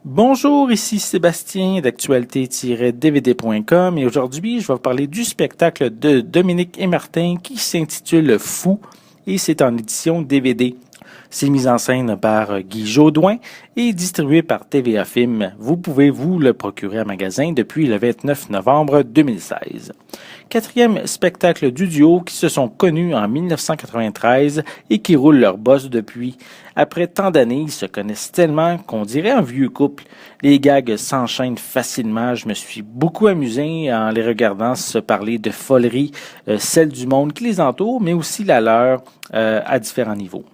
Bonjour, ici Sébastien d'actualité-dvd.com et aujourd'hui, je vais vous parler du spectacle de Dominique et Martin qui s'intitule Fou et c'est en édition DVD. C'est mis en scène par Guy Jodoin et distribué par TVA Film. Vous pouvez vous le procurer en magasin depuis le 29 novembre 2016. Quatrième spectacle du duo qui se sont connus en 1993 et qui roulent leur boss depuis. Après tant d'années, ils se connaissent tellement qu'on dirait un vieux couple. Les gags s'enchaînent facilement. Je me suis beaucoup amusé en les regardant se parler de foleries, celles du monde qui les entoure, mais aussi la leur à différents niveaux.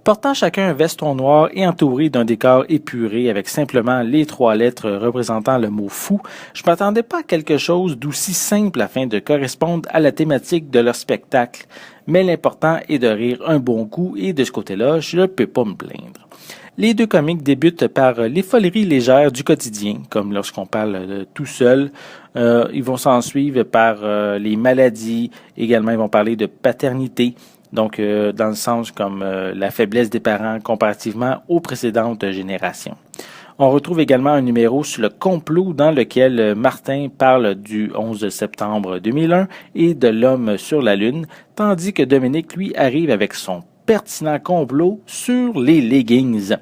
Portant chacun un veston noir et entouré d'un décor épuré avec simplement les trois lettres représentant le mot fou, je m'attendais pas à quelque chose d'aussi simple afin de correspondre à la thématique de leur spectacle. Mais l'important est de rire un bon coup et de ce côté-là, je ne peux pas me plaindre. Les deux comiques débutent par les foleries légères du quotidien, comme lorsqu'on parle de tout seul. Ils vont s'en suivre par les maladies, également ils vont parler de paternité, donc dans le sens comme la faiblesse des parents comparativement aux précédentes générations. On retrouve également un numéro sur le complot dans lequel Martin parle du 11 septembre 2001 et de l'homme sur la Lune, tandis que Dominique, lui, arrive avec son pertinent complot sur les leggings.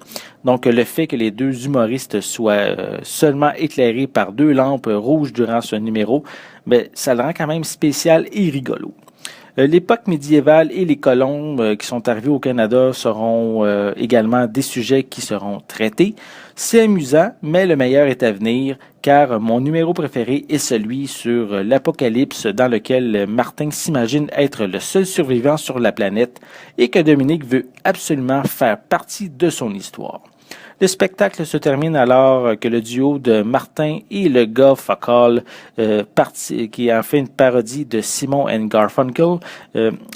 Donc, le fait que les deux humoristes soient seulement éclairés par deux lampes rouges durant ce numéro, ben, ça le rend quand même spécial et rigolo. L'époque médiévale et les colons qui sont arrivés au Canada seront également des sujets qui seront traités. C'est amusant, mais le meilleur est à venir, car mon numéro préféré est celui sur l'apocalypse dans lequel Martin s'imagine être le seul survivant sur la planète et que Dominique veut absolument faire partie de son histoire. Le spectacle se termine alors que le duo de Martin et le gars Focal, qui est en fait une parodie de Simon and Garfunkel,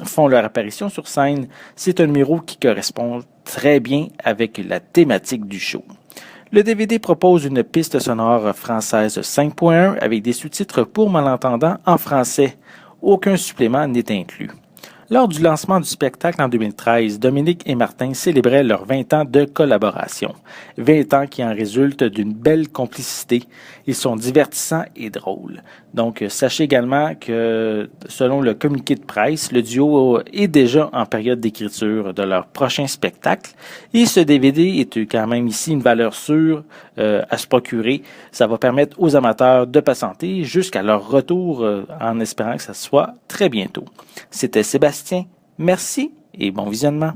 font leur apparition sur scène. C'est un numéro qui correspond très bien avec la thématique du show. Le DVD propose une piste sonore française 5.1 avec des sous-titres pour malentendants en français. Aucun supplément n'est inclus. Lors du lancement du spectacle en 2013, Dominique et Martin célébraient leurs 20 ans de collaboration. 20 ans qui en résultent d'une belle complicité. Ils sont divertissants et drôles. Donc, sachez également que, selon le communiqué de presse, le duo est déjà en période d'écriture de leur prochain spectacle. Et ce DVD est quand même ici une valeur sûre à se procurer. Ça va permettre aux amateurs de patienter jusqu'à leur retour en espérant que ça soit très bientôt. C'était Sébastien. Merci et bon visionnement.